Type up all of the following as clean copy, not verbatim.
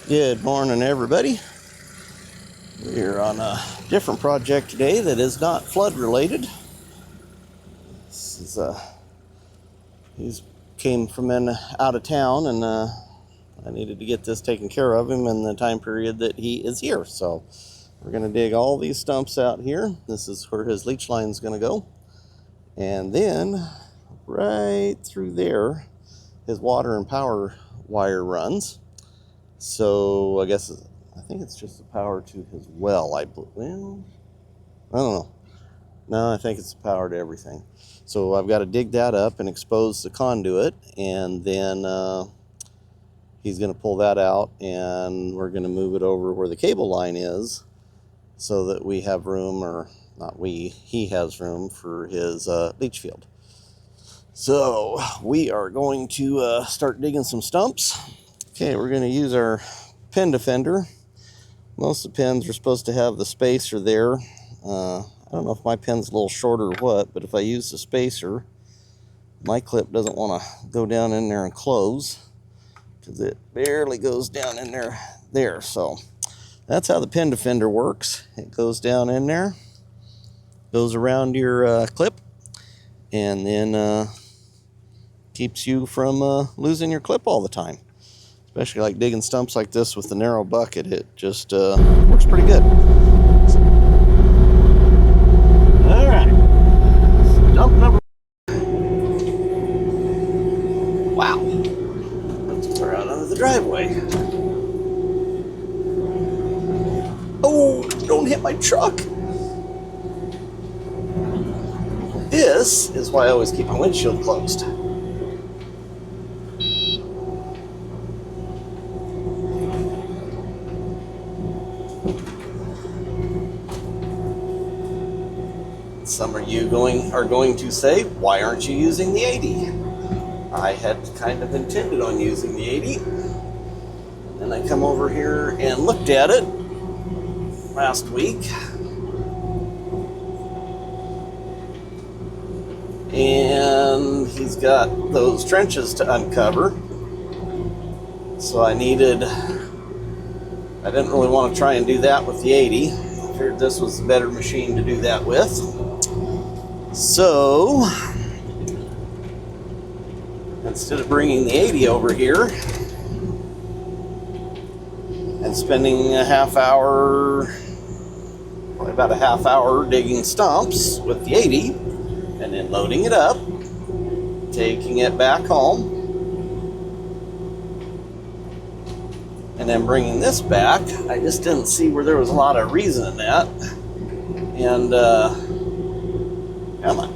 Good morning, everybody. We're on a different project today that is not flood related. This is he's came from out of town, and I needed to get this taken care of him in the time period that he is here. So we're going to dig all these stumps out here. This is where his leach line is going to go, and then right through there, his water and power wire runs. So I think it's just the power to his well. I don't know. No, I think it's the power to everything. So I've got to dig that up and expose the conduit, and then he's going to pull that out, and we're going to move it over where the cable line is, so that we have room, or not we, he has room for his leach field. So we are going to start digging some stumps. Okay, we're going to use our pin defender. Most of the pins are supposed to have the spacer there. I don't know if my pin's a little shorter or what, but if I use the spacer, my clip doesn't want to go down in there and close, because it barely goes down in there. So that's how the pin defender works. It goes down in there, goes around your clip, and then keeps you from losing your clip all the time. Especially like digging stumps like this with the narrow bucket, it just works pretty good. All right, stump number. Wow, let's throw out under the driveway. Oh, don't hit my truck. This is why I always keep my windshield closed. Some of you are going to say, why aren't you using the 80? I had kind of intended on using the 80. And I come over here and looked at it last week. And he's got those trenches to uncover. So I didn't really want to try and do that with the 80. I figured this was a better machine to do that with. So, instead of bringing the 80 over here and spending probably about a half hour digging stumps with the 80, and then loading it up, taking it back home, and then bringing this back, I just didn't see where there was a lot of reason in that. And, come on.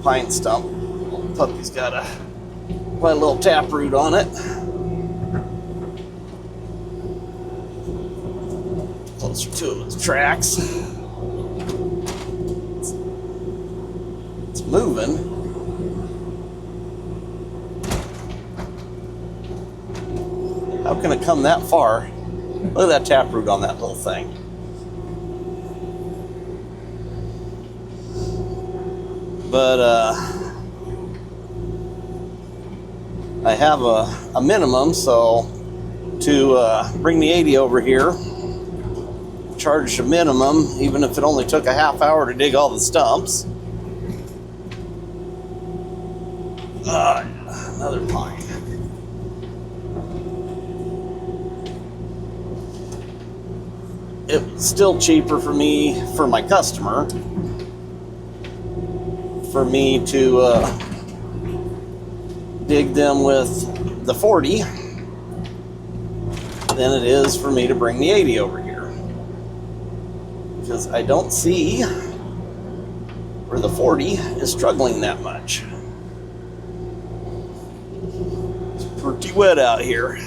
Pine stump. Little puppy's got quite a little taproot on it. Closer to its tracks. It's moving. How can it come that far? Look at that taproot on that little thing. But I have a minimum, so to bring the 80 over here, charge a minimum, even if it only took a half hour to dig all the stumps. Another pine. It's still cheaper for my customer, for me to dig them with the 40 than it is for me to bring the 80 over here. Because I don't see where the 40 is struggling that much. It's pretty wet out here.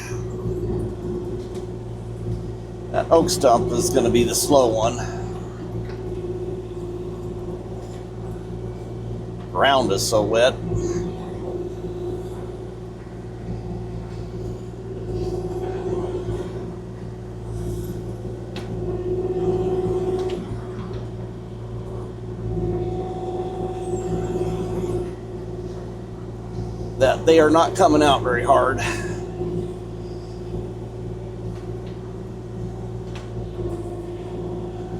That oak stump is going to be the slow one. Ground is so wet. that they are not coming out very hard.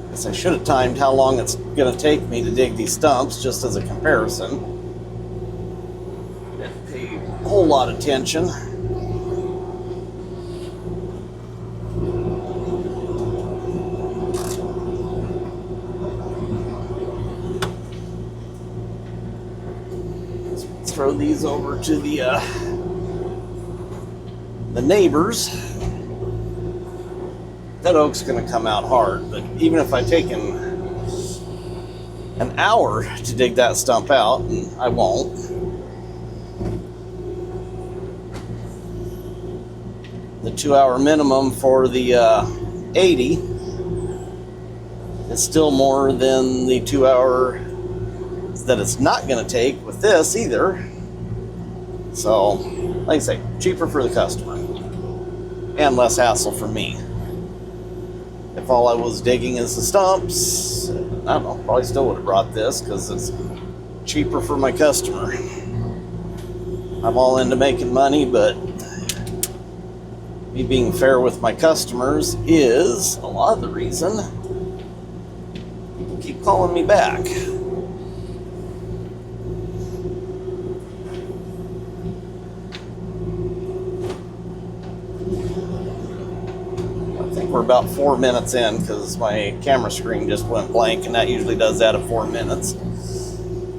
Guess I should have timed how long it's going to take me to dig these stumps, just as a comparison. Didn't pay a whole lot of attention. Let's throw these over to the neighbors. That oak's going to come out hard, but even if I take an hour to dig that stump out, and I won't, the 2-hour minimum for the 80 is still more than the 2 hour that it's not going to take with this either. So, like I say, cheaper for the customer and less hassle for me. If all I was digging is the stumps, I don't know, probably still would have brought this because it's cheaper for my customer. I'm all into making money, but me being fair with my customers is a lot of the reason people keep calling me back. We're about 4 minutes in because my camera screen just went blank, and that usually does that at 4 minutes.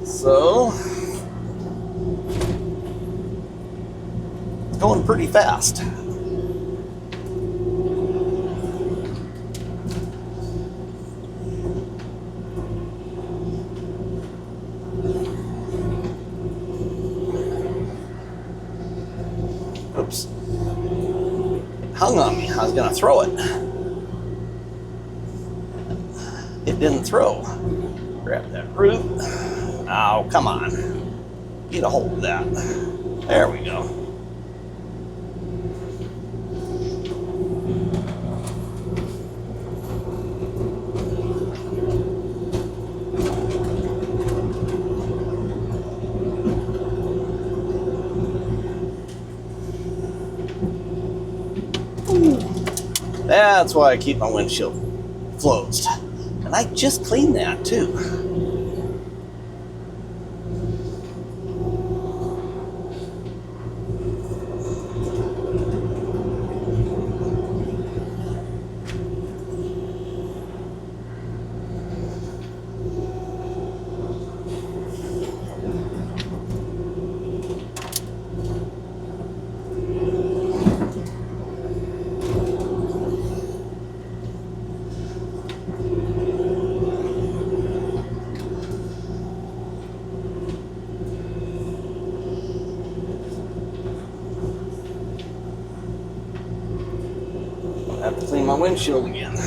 So it's going pretty fast. Oops. It hung on me. I was going to throw it. It didn't throw. Grab that root. Oh, come on. Get a hold of that. There we go. That's why I keep my windshield closed. And I just cleaned that too. I have to clean my windshield again.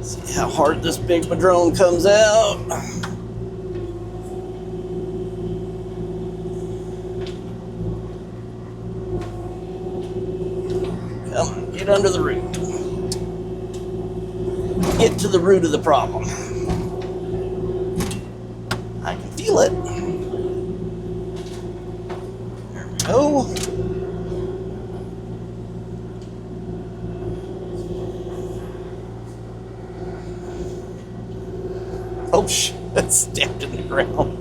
See how hard this big madrone comes out. Come on, get under the root. Get to the root of the problem. I can feel it. There we go. Oh shit, it's stabbed in the ground.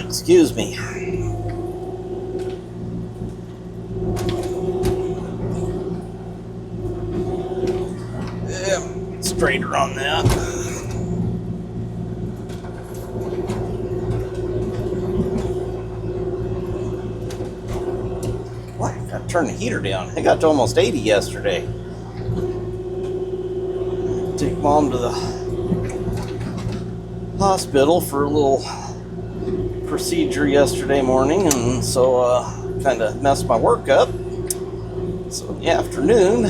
Excuse me. Yeah, straighter on that. What? Gotta turn the heater down. It got to almost 80 yesterday. Take Mom to the hospital for a little procedure yesterday morning, and so kind of messed my work up. So in the afternoon,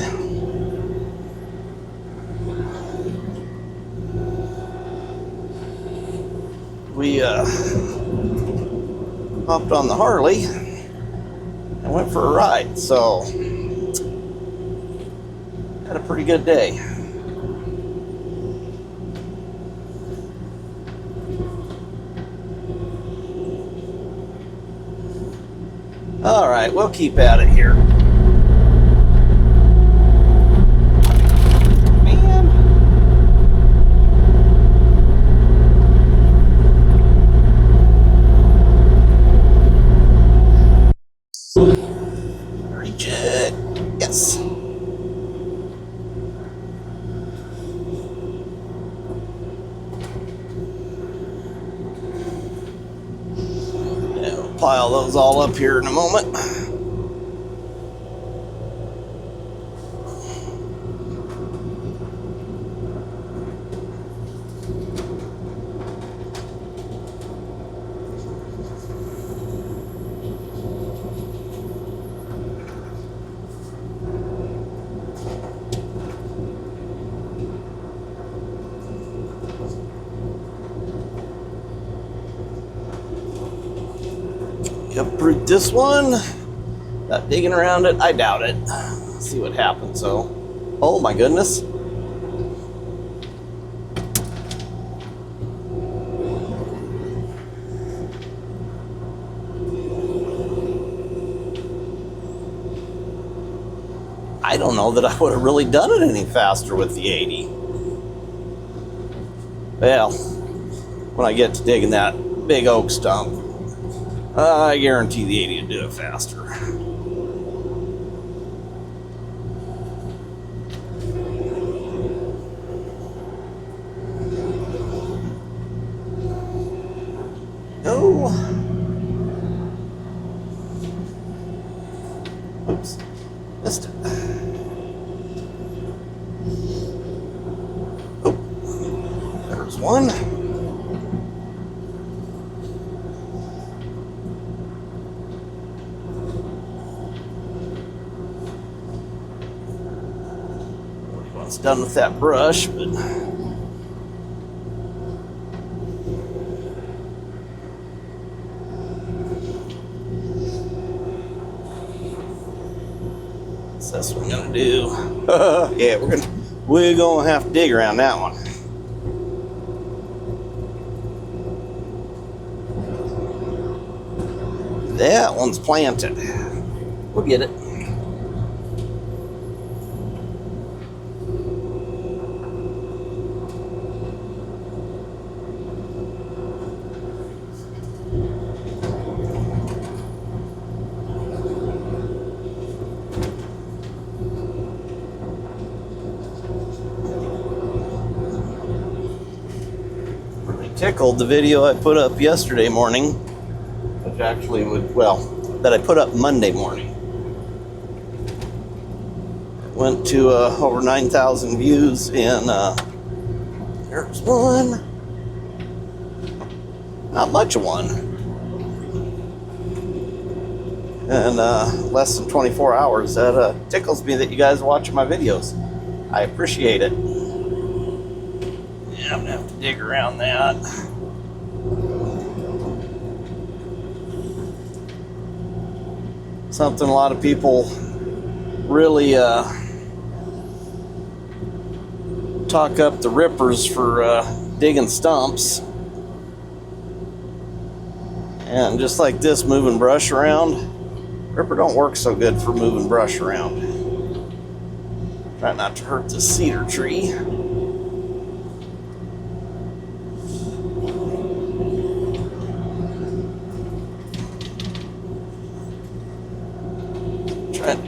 hopped on the Harley and went for a ride. So had a pretty good day. All right, we'll keep at it here. Reach it. Yes. Yeah, we'll pile those all up here in a moment. Uproot this one. Not digging around it. I doubt it. Let's see what happens. So, oh my goodness. I don't know that I would have really done it any faster with the 80. Well, when I get to digging that big oak stump, I guarantee the 80 will do it faster. No. Oops. Missed it. Oh. There's one. It's done with that brush, but what's this one gonna do? Yeah, we're gonna have to dig around that one. That one's planted. We'll get it. Tickled the video I put up yesterday morning, which actually that I put up Monday morning. It went to over 9,000 views, and there's one. Not much of one. And less than 24 hours. That tickles me that you guys are watching my videos. I appreciate it. I'm gonna have to dig around that. Something a lot of people really talk up the rippers for digging stumps. And just like this, moving brush around, ripper don't work so good for moving brush around. Try not to hurt the cedar tree.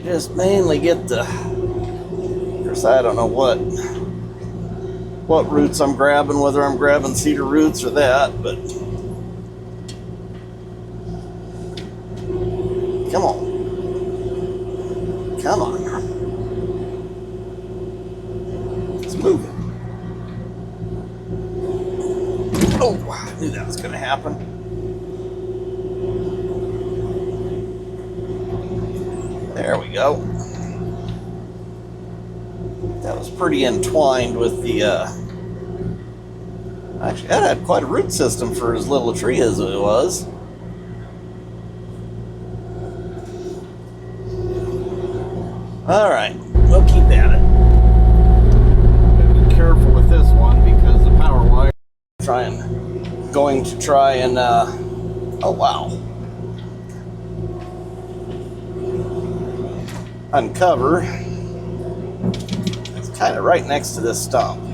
Just mainly get the, of course I don't know what roots I'm grabbing, whether I'm grabbing cedar roots or that, but come on. Come on. Let's move it. Oh, I knew that was going to happen. There we go. That was pretty entwined with the Actually, that had quite a root system for as little a tree as it was. Alright, we'll keep at it. Gotta be careful with this one because the power wire. Going to try and, oh wow. Uncover. It's kind of right next to this stump.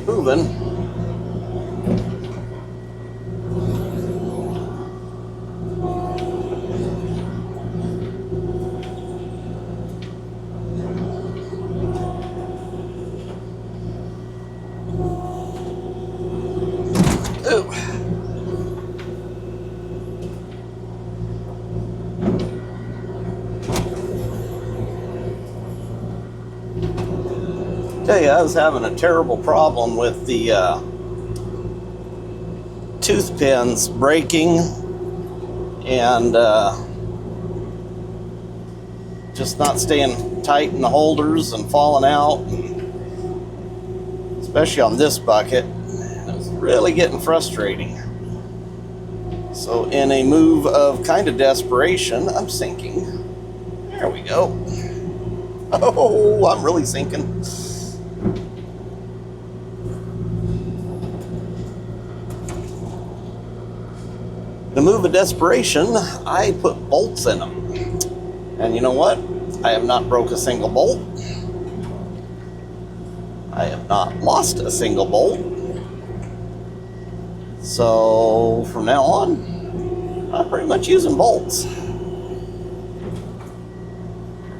Moving. Ooh. Tell you, I was having a terrible problem with the tooth pins breaking and just not staying tight in the holders and falling out, especially on this bucket. It was really getting frustrating. So in a move of kind of desperation, I'm sinking. There we go. Oh, I'm really sinking. In a move of desperation, I put bolts in them. And you know what? I have not broke a single bolt. I have not lost a single bolt. So from now on, I'm pretty much using bolts.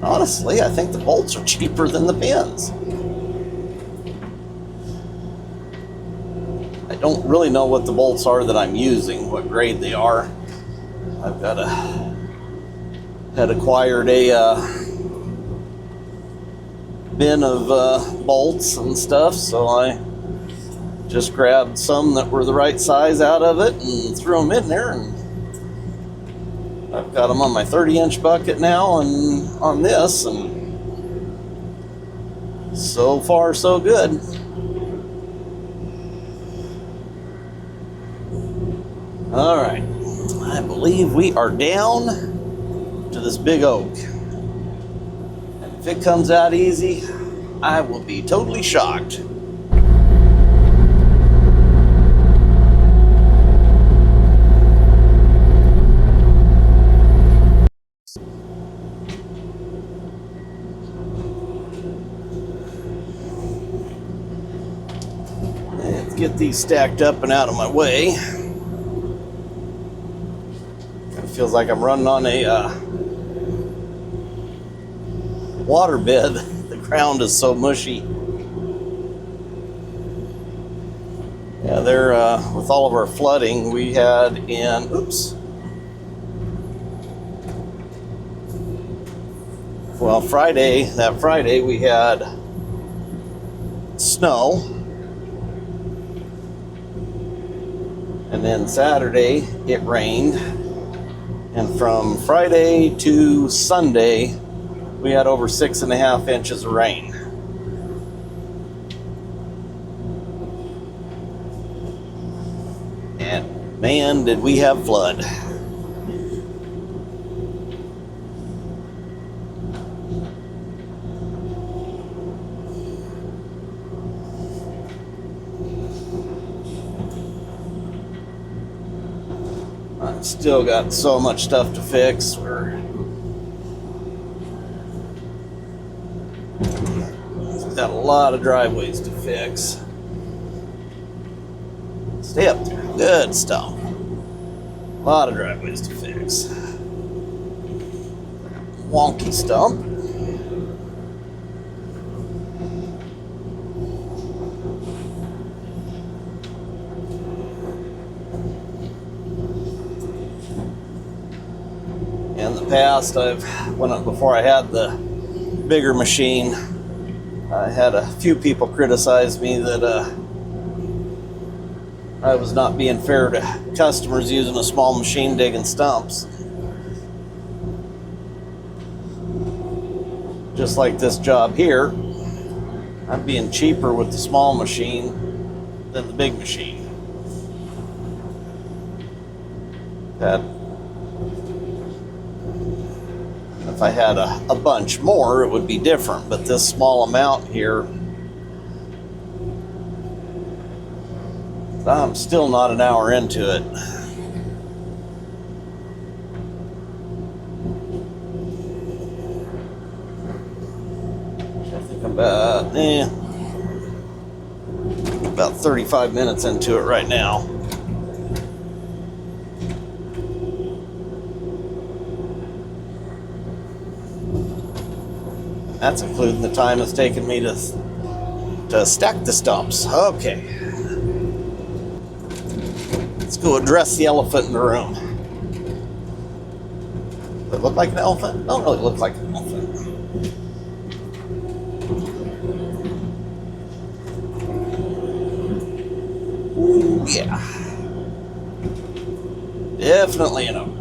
Honestly, I think the bolts are cheaper than the pins. I don't really know what the bolts are that I'm using, what grade they are. I've got had acquired a bin of bolts and stuff, so I just grabbed some that were the right size out of it and threw them in there, and I've got them on my 30-inch bucket now and on this, and so far so good. Alright, I believe we are down to this big oak. And if it comes out easy, I will be totally shocked. Let's get these stacked up and out of my way. Feels like I'm running on a water bed. The ground is so mushy. Yeah, there, with all of our flooding we had in, well, that Friday we had snow. And then Saturday it rained. And from Friday to Sunday, we had over 6.5 inches of rain. And man, did we have flood. I've still got so much stuff to fix. We've got a lot of driveways to fix. Stay up there. Good stuff. A lot of driveways to fix. Wonky stump. In the past, before I had the bigger machine, I had a few people criticize me that I was not being fair to customers using a small machine digging stumps. Just like this job here, I'm being cheaper with the small machine than the big machine. If I had a bunch more, it would be different, but this small amount here, I'm still not an hour into it. I think I'm about 35 minutes into it right now. That's including the time it's taken me to stack the stumps. Okay. Let's go address the elephant in the room. Does it look like an elephant? It don't really look like an elephant. Ooh, yeah. Definitely an oak.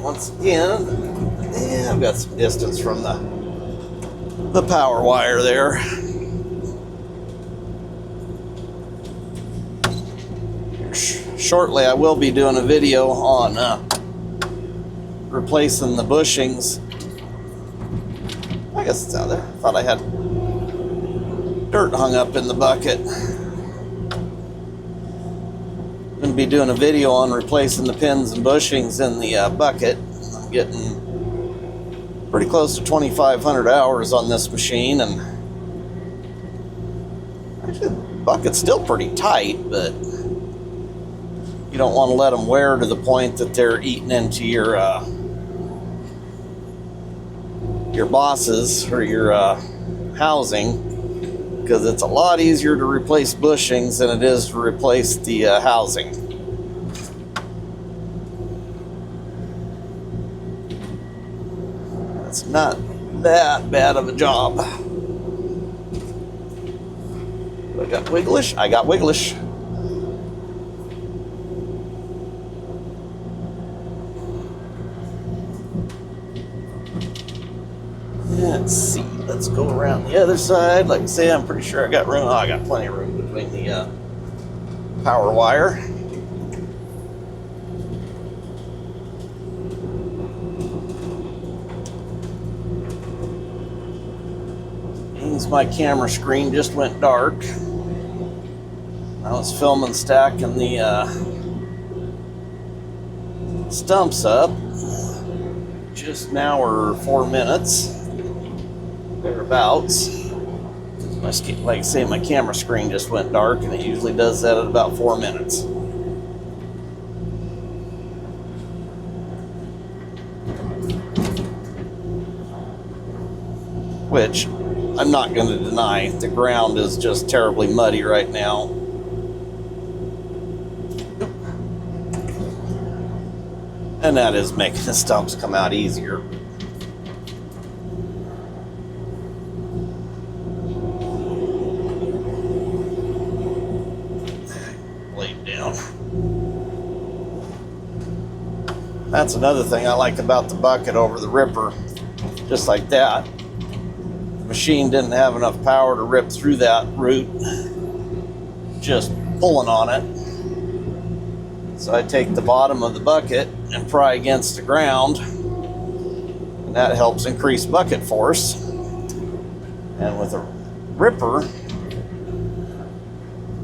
Once again, I've got some distance from the power wire there. Shortly, I will be doing a video on replacing the bushings. I guess it's out there. I thought I had dirt hung up in the bucket. I'm going to be doing a video on replacing the pins and bushings in the bucket. I'm getting pretty close to 2,500 hours on this machine, and actually the bucket's still pretty tight, but you don't want to let them wear to the point that they're eating into your bosses or your housing, because it's a lot easier to replace bushings than it is to replace the housing. It's not that bad of a job. I got wigglish? I got wigglish. Let's see. Let's go around the other side. Like I say, I'm pretty sure I got room. Oh, I got plenty of room between the power wire. Means my camera screen just went dark. I was filming stacking the stumps up. Just now or 4 minutes. Thereabouts. Like I say, my camera screen just went dark, and it usually does that at about 4 minutes. Which, I'm not going to deny, the ground is just terribly muddy right now. And that is making the stumps come out easier. That's another thing I like about the bucket over the ripper. Just like that. The machine didn't have enough power to rip through that root, just pulling on it. So I take the bottom of the bucket and pry against the ground, and that helps increase bucket force. And with a ripper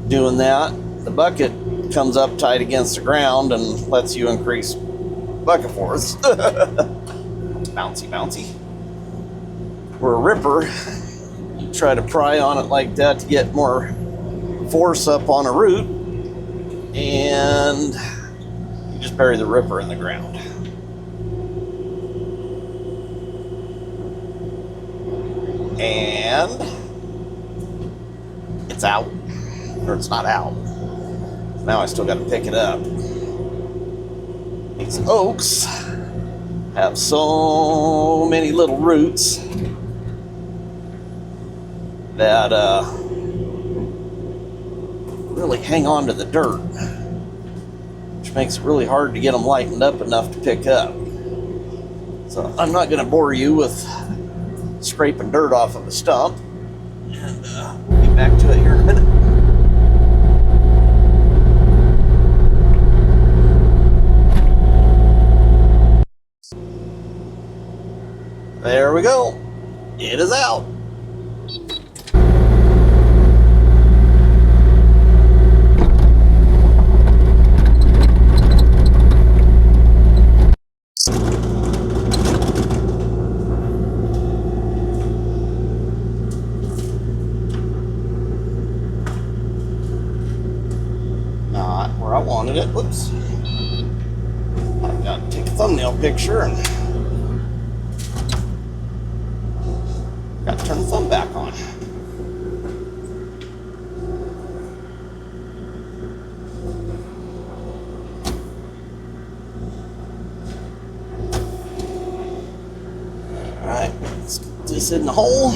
doing that, the bucket comes up tight against the ground and lets you increase bucket force. Bouncy, bouncy. Where a ripper, you try to pry on it like that to get more force up on a root, and you just bury the ripper in the ground. And it's out. Or it's not out. Now I still got to pick it up. These oaks have so many little roots that really hang on to the dirt, which makes it really hard to get them lightened up enough to pick up. So I'm not going to bore you with scraping dirt off of a stump, and we'll get back to it here in a minute. There we go. It is out. Not where I wanted it. Whoops. I've got to take a thumbnail picture and got to turn the thumb back on. Alright, let's get this in the hole.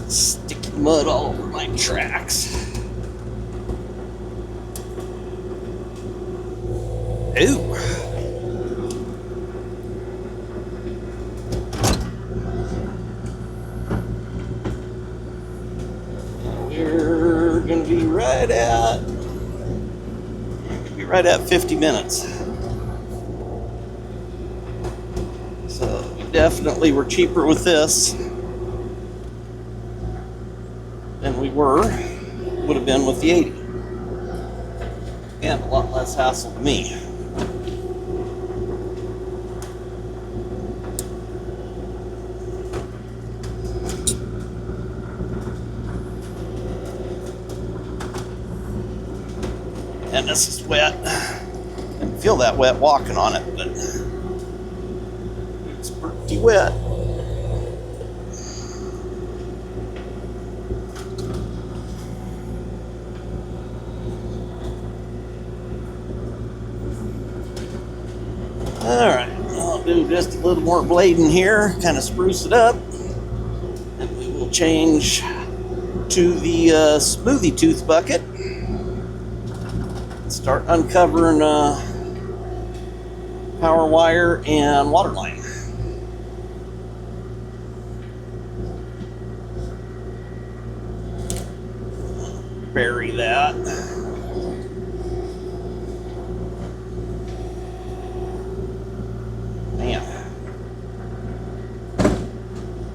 Sticky mud all over my tracks. Ooh. We're gonna be right at 50 minutes. So we definitely were cheaper with this than we would have been with the 80. And a lot less hassle to me. And this is wet. I didn't feel that wet walking on it, but it's pretty wet. Alright, I'll do just a little more blading here, kind of spruce it up, and we will change to the smoothie tooth bucket. Start uncovering power wire and water line. Bury that. Man,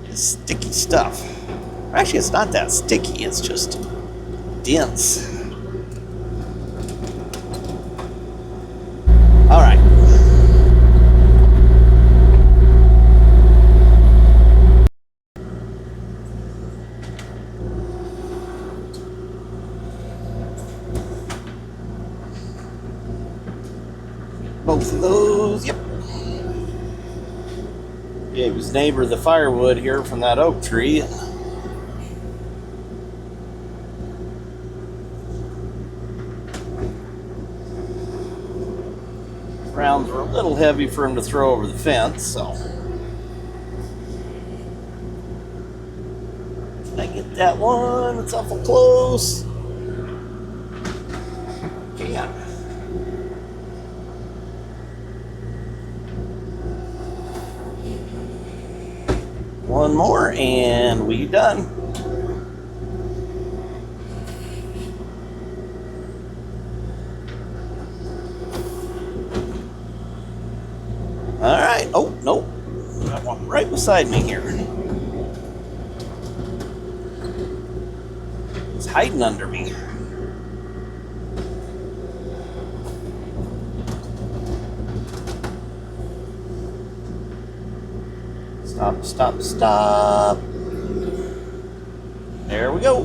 it's sticky stuff. Actually, it's not that sticky, it's just dense. All right. Both of those, yep. Gave his neighbor the firewood here from that oak tree. Rounds were a little heavy for him to throw over the fence, so. Can I get that one? It's awful close. Can't. One more and we done. All right. Oh, nope. Got one right beside me here. It's hiding under me. Stop, stop, stop. There we go.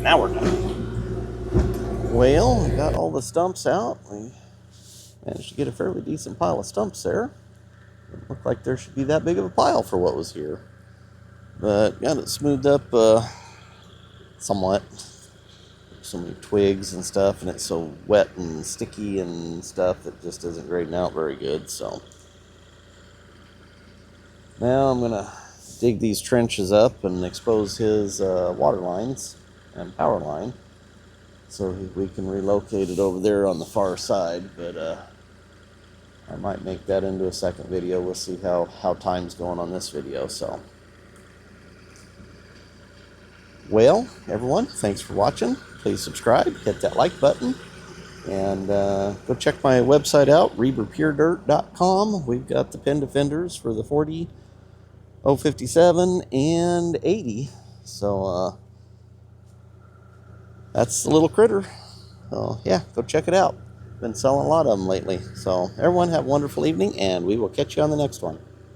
Now we're done. Well, we got all the stumps out. We managed to get a fairly decent pile of stumps there. Didn't look like there should be that big of a pile for what was here. But got it smoothed up somewhat. So many twigs and stuff, and it's so wet and sticky and stuff that just isn't grading out very good. So Now I'm going to dig these trenches up and expose his water lines and power line so we can relocate it over there on the far side. But I might make that into a second video. We'll see how time's going on this video. So, well, everyone, thanks for watching. Please subscribe, hit that like button, and go check my website out, reberpuredirt.com. We've got the pin defenders for the 40, 057, and 80. So that's the little critter. So yeah, go check it out. Been selling a lot of them lately. So everyone have a wonderful evening, and we will catch you on the next one.